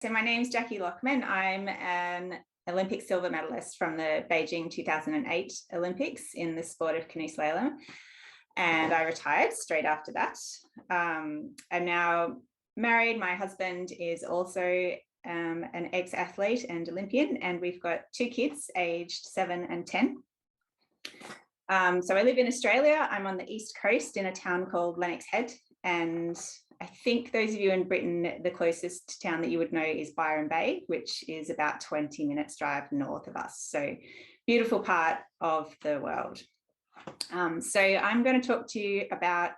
So my name's Jacqui Lachmann. I'm an Olympic silver medalist from the Beijing 2008 Olympics in the sport of canoe slalom. And I retired straight after that. I'm now married. My husband is also an ex-athlete and Olympian, and we've got 2 kids aged 7 and 10. So I live in Australia. I'm on the east coast in a town called Lennox Head, and I think those of you in Britain, the closest town that you would know is Byron Bay, which is about 20 minutes drive north of us. So beautiful part of the world. So I'm going to talk to you about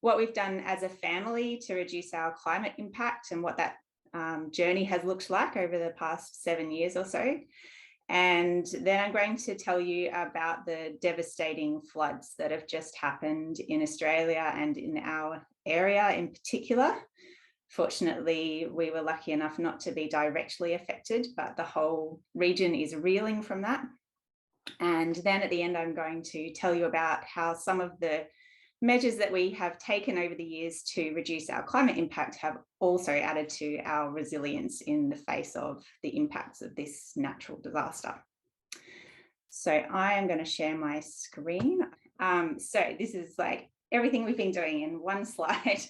what we've done as a family to reduce our climate impact and what that journey has looked like over the past 7 years or so. And then I'm going to tell you about the devastating floods that have just happened in Australia and in our area in particular. Fortunately, we were lucky enough not to be directly affected, but the whole region is reeling from that. And then at the end, I'm going to tell you about how some of the measures that we have taken over the years to reduce our climate impact have also added to our resilience in the face of the impacts of this natural disaster. So I am going to share my screen. So this is like everything we've been doing in one slide,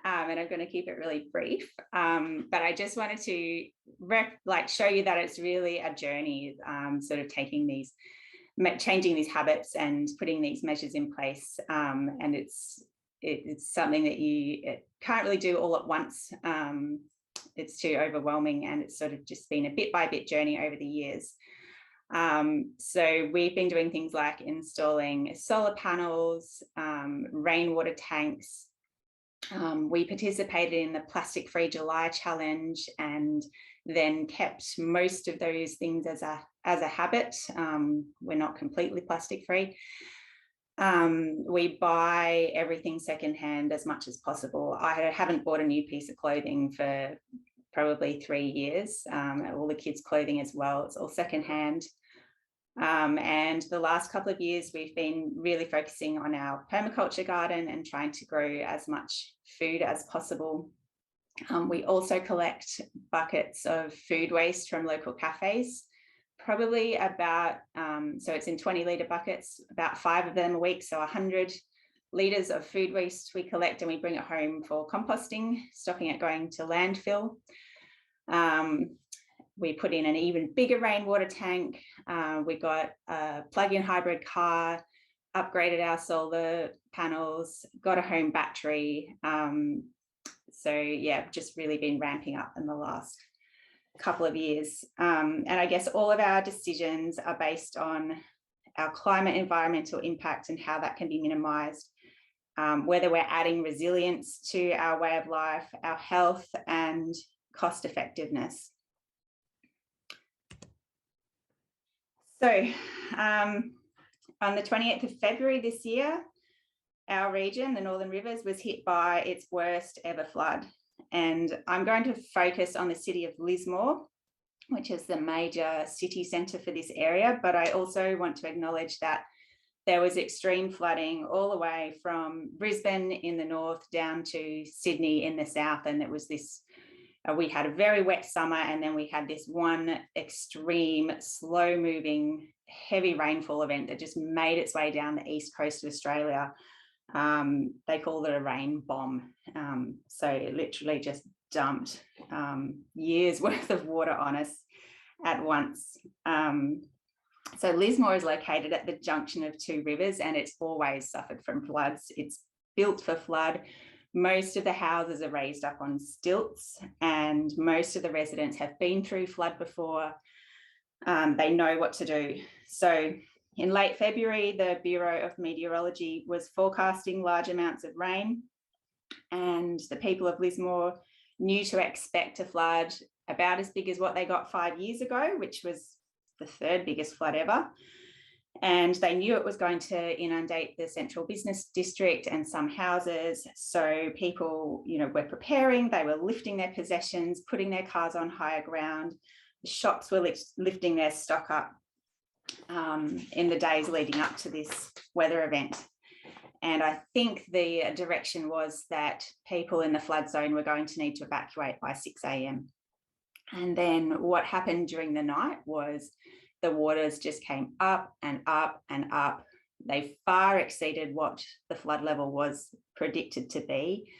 and I'm going to keep it really brief. But I just wanted to show you that it's really a journey, sort of changing these habits and putting these measures in place, and it's something that you can't really do all at once. It's too overwhelming, and it's sort of just been a bit by bit journey over the years. So we've been doing things like installing solar panels, rainwater tanks. We participated in the Plastic Free July Challenge and then kept most of those things as a habit. We're not completely plastic free. We buy everything secondhand as much as possible. I haven't bought a new piece of clothing for probably 3 years. All the kids' clothing as well, it's all secondhand. And the last couple of years, we've been really focusing on our permaculture garden and trying to grow as much food as possible. We also collect buckets of food waste from local cafes, probably about, so it's in 20-litre buckets, about 5 of them a week, so 100 litres of food waste we collect, and we bring it home for composting, stopping it going to landfill. We put in an even bigger rainwater tank. We got a plug-in hybrid car, upgraded our solar panels, got a home battery. So yeah, just really been ramping up in the last couple of years. And I guess all of our decisions are based on our climate environmental impact and how that can be minimised, whether we're adding resilience to our way of life, our health, and cost effectiveness. So on the 28th of February this year, our region, the Northern Rivers, was hit by its worst ever flood. And I'm going to focus on the city of Lismore, which is the major city centre for this area. But I also want to acknowledge that there was extreme flooding all the way from Brisbane in the north down to Sydney in the south. And it was this, we had a very wet summer, and then we had this one extreme, slow moving, heavy rainfall event that just made its way down the east coast of Australia. They called it a rain bomb. So it literally just dumped years worth of water on us at once. So Lismore is located at the junction of 2 rivers, and it's always suffered from floods. It's built for flood. Most of the houses are raised up on stilts, and most of the residents have been through flood before. They know what to do. So in late February, the Bureau of Meteorology was forecasting large amounts of rain, and the people of Lismore knew to expect a flood about as big as what they got 5 years ago, which was the 3rd biggest flood ever. And they knew it was going to inundate the central business district and some houses. So people, were preparing. They were lifting their possessions, putting their cars on higher ground. The shops were lifting their stock up in the days leading up to this weather event. And I think the direction was that people in the flood zone were going to need to evacuate by 6 a.m. And then what happened during the night was the waters just came up and up and up. They far exceeded what the flood level was predicted to be.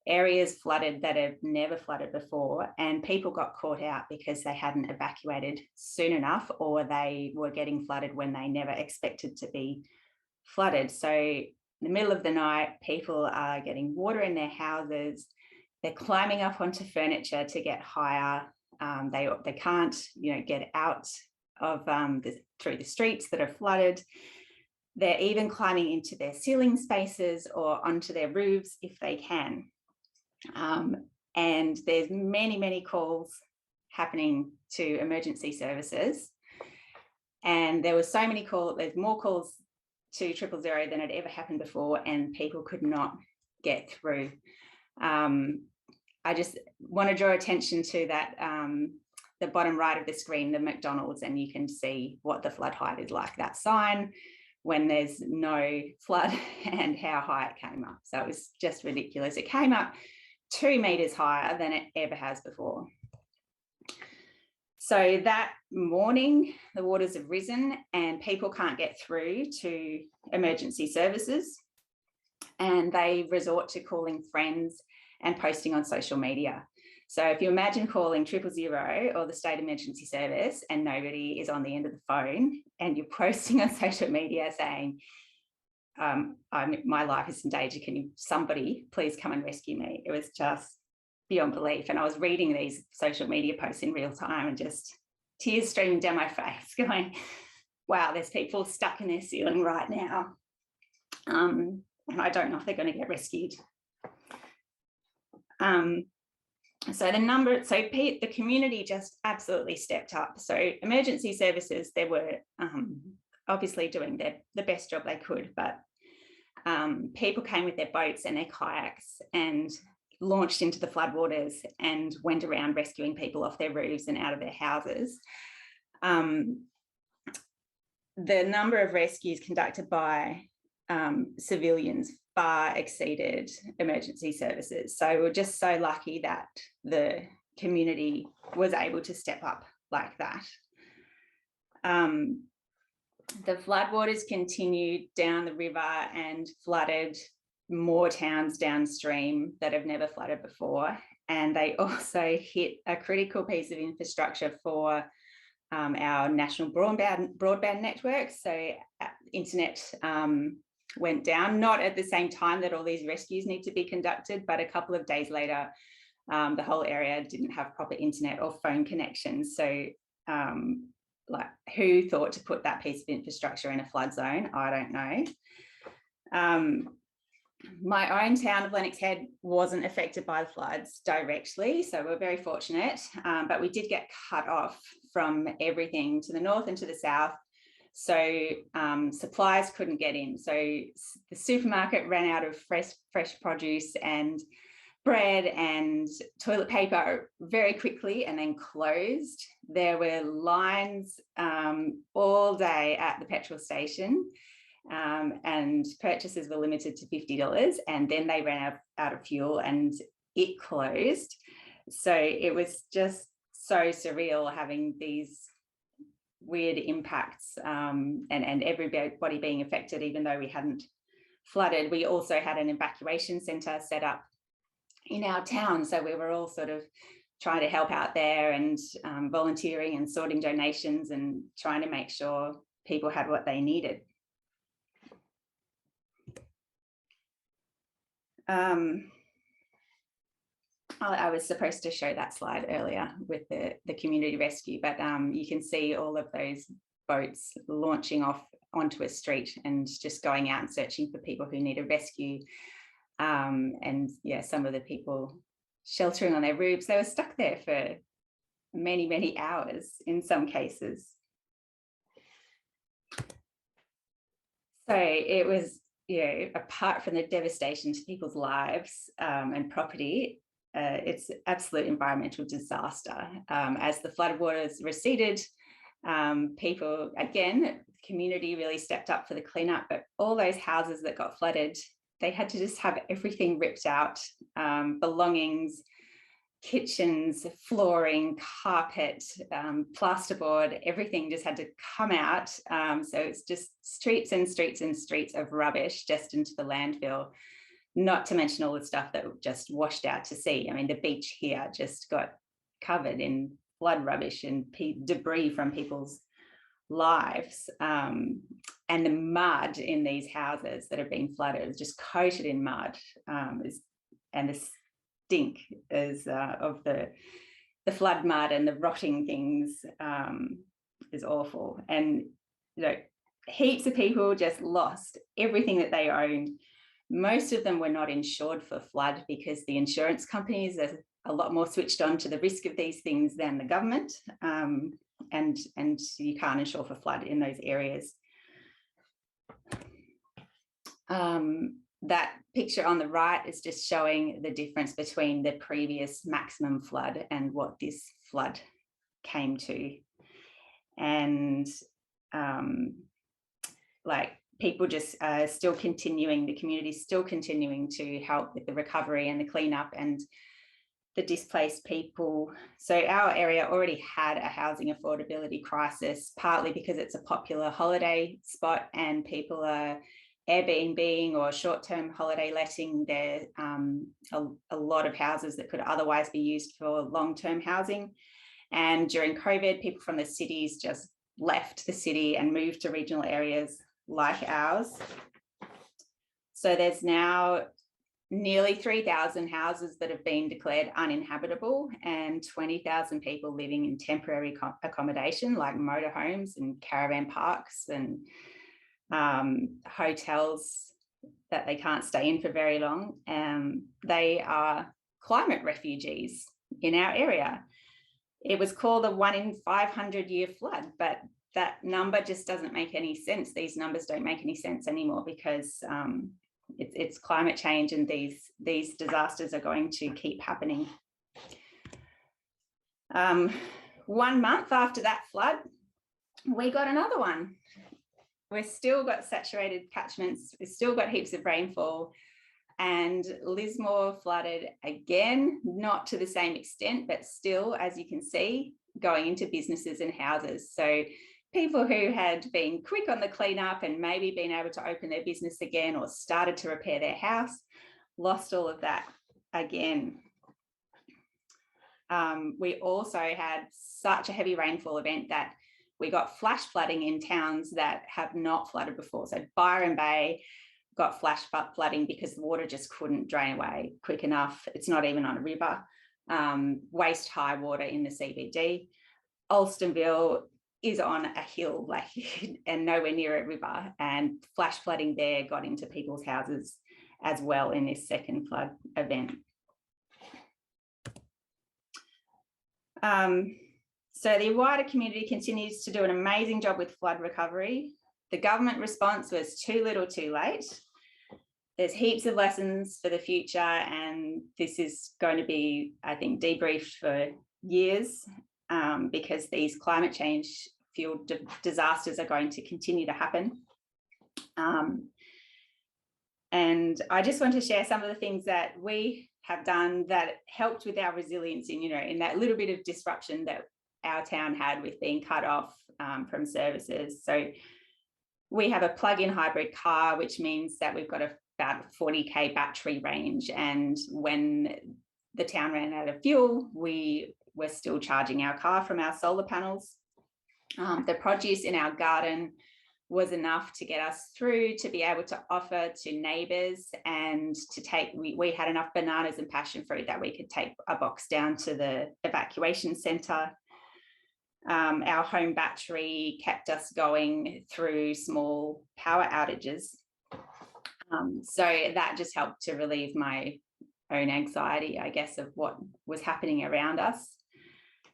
Areas flooded that have never flooded before, and people got caught out because they hadn't evacuated soon enough, or they were getting flooded when they never expected to be flooded. So in the middle of the night, people are getting water in their houses. They're climbing up onto furniture to get higher. They can't, get out of through the streets that are flooded. They're even climbing into their ceiling spaces or onto their roofs if they can. And there's many, many calls happening to emergency services. And there were so many calls, there's more calls to 000 than had ever happened before, and people could not get through. I just want to draw attention to that, the bottom right of the screen, the McDonald's, and you can see what the flood height is like, that sign when there's no flood and how high it came up. So it was just ridiculous. It came up 2 meters higher than it ever has before. So that morning, the waters have risen and people can't get through to emergency services, and they resort to calling friends and posting on social media. So if you imagine calling 000 or the state emergency service and nobody is on the end of the phone, and you're posting on social media saying, my life is in danger, can somebody please come and rescue me? It was just beyond belief. And I was reading these social media posts in real time and just tears streaming down my face going, wow, there's people stuck in their ceiling right now. And I don't know if they're going to get rescued. So the community just absolutely stepped up. So emergency services, they were obviously doing the best job they could, but people came with their boats and their kayaks and launched into the floodwaters and went around rescuing people off their roofs and out of their houses. The number of rescues conducted by civilians far exceeded emergency services. So we're just so lucky that the community was able to step up like that. The floodwaters continued down the river and flooded more towns downstream that have never flooded before. And they also hit a critical piece of infrastructure for our national broadband network. So internet went down, not at the same time that all these rescues need to be conducted, but a couple of days later, the whole area didn't have proper internet or phone connections. So like, who thought to put that piece of infrastructure in a flood zone? I don't know. My own town of Lennox Head wasn't affected by the floods directly, so we're very fortunate, but we did get cut off from everything to the north and to the south. So supplies couldn't get in. So the supermarket ran out of fresh produce and bread and toilet paper very quickly and then closed. There were lines all day at the petrol station, and purchases were limited to $50, and then they ran out of fuel and it closed. So it was just so surreal having these weird impacts, and everybody being affected, even though we hadn't flooded. We also had an evacuation centre set up in our town, so we were all sort of trying to help out there and volunteering and sorting donations and trying to make sure people had what they needed. I was supposed to show that slide earlier with the community rescue, but you can see all of those boats launching off onto a street and just going out and searching for people who need a rescue. And yeah, some of the people sheltering on their roofs, they were stuck there for many, many hours in some cases. So it was, apart from the devastation to people's lives and property, it's absolute environmental disaster. As the floodwaters receded, people, again, the community really stepped up for the cleanup, but all those houses that got flooded, they had to just have everything ripped out, belongings kitchens, flooring, carpet, plasterboard, everything just had to come out. So it's just streets and streets and streets of rubbish just into the landfill, not to mention all the stuff that just washed out to sea. I mean, the beach here just got covered in flood rubbish and debris from people's lives. And the mud in these houses that have been flooded is just coated in mud, and the stink is of the flood mud and the rotting things is awful. And heaps of people just lost everything that they owned. Most of them were not insured for flood because the insurance companies are a lot more switched on to the risk of these things than the government, and you can't insure for flood in those areas. That picture on the right is just showing the difference between the previous maximum flood and what this flood came to. And people just still continuing, the community still continuing to help with the recovery and the cleanup and the displaced people. So our area already had a housing affordability crisis, partly because it's a popular holiday spot and people are Airbnb or short-term holiday letting there, a lot of houses that could otherwise be used for long-term housing. And during COVID, people from the cities just left the city and moved to regional areas like ours. So there's now nearly 3,000 houses that have been declared uninhabitable and 20,000 people living in temporary accommodation like motorhomes and caravan parks and hotels that they can't stay in for very long. They are climate refugees in our area. It was called a 1 in 500 year flood, but that number just doesn't make any sense. These numbers don't make any sense anymore because it's climate change and these disasters are going to keep happening. 1 month after that flood, we got another one. We've still got saturated catchments, we've still got heaps of rainfall, and Lismore flooded again, not to the same extent, but still, as you can see, going into businesses and houses. So people who had been quick on the cleanup and maybe been able to open their business again or started to repair their house, lost all of that again. We also had such a heavy rainfall event that we got flash flooding in towns that have not flooded before. So Byron Bay got flash flooding because the water just couldn't drain away quick enough. It's not even on a river. Waist high water in the CBD. Alstonville is on a hill, and nowhere near a river, and flash flooding there got into people's houses as well in this second flood event. So the wider community continues to do an amazing job with flood recovery. The government response was too little too late. There's heaps of lessons for the future, and this is going to be, I think, debriefed for years, because these climate change fueled disasters are going to continue to happen. And I just want to share some of the things that we have done that helped with our resilience in that little bit of disruption that our town had with being cut off from services. So we have a plug-in hybrid car, which means that we've got about a 40k battery range, and when the town ran out of fuel, we were still charging our car from our solar panels. The produce in our garden was enough to get us through to be able to offer to neighbours, and to take, we had enough bananas and passion fruit that we could take a box down to the evacuation centre. Our home battery kept us going through small power outages. So that just helped to relieve my own anxiety, I guess, of what was happening around us.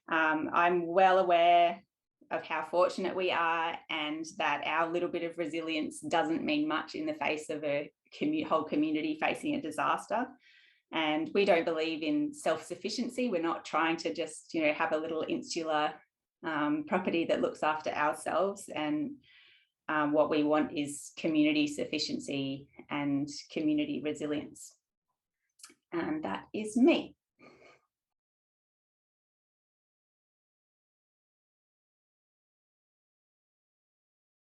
I'm well aware of how fortunate we are, and that our little bit of resilience doesn't mean much in the face of a whole community facing a disaster. And we don't believe in self-sufficiency. We're not trying to just, have a little insular property that looks after ourselves. And what we want is community sufficiency and community resilience. And that is me.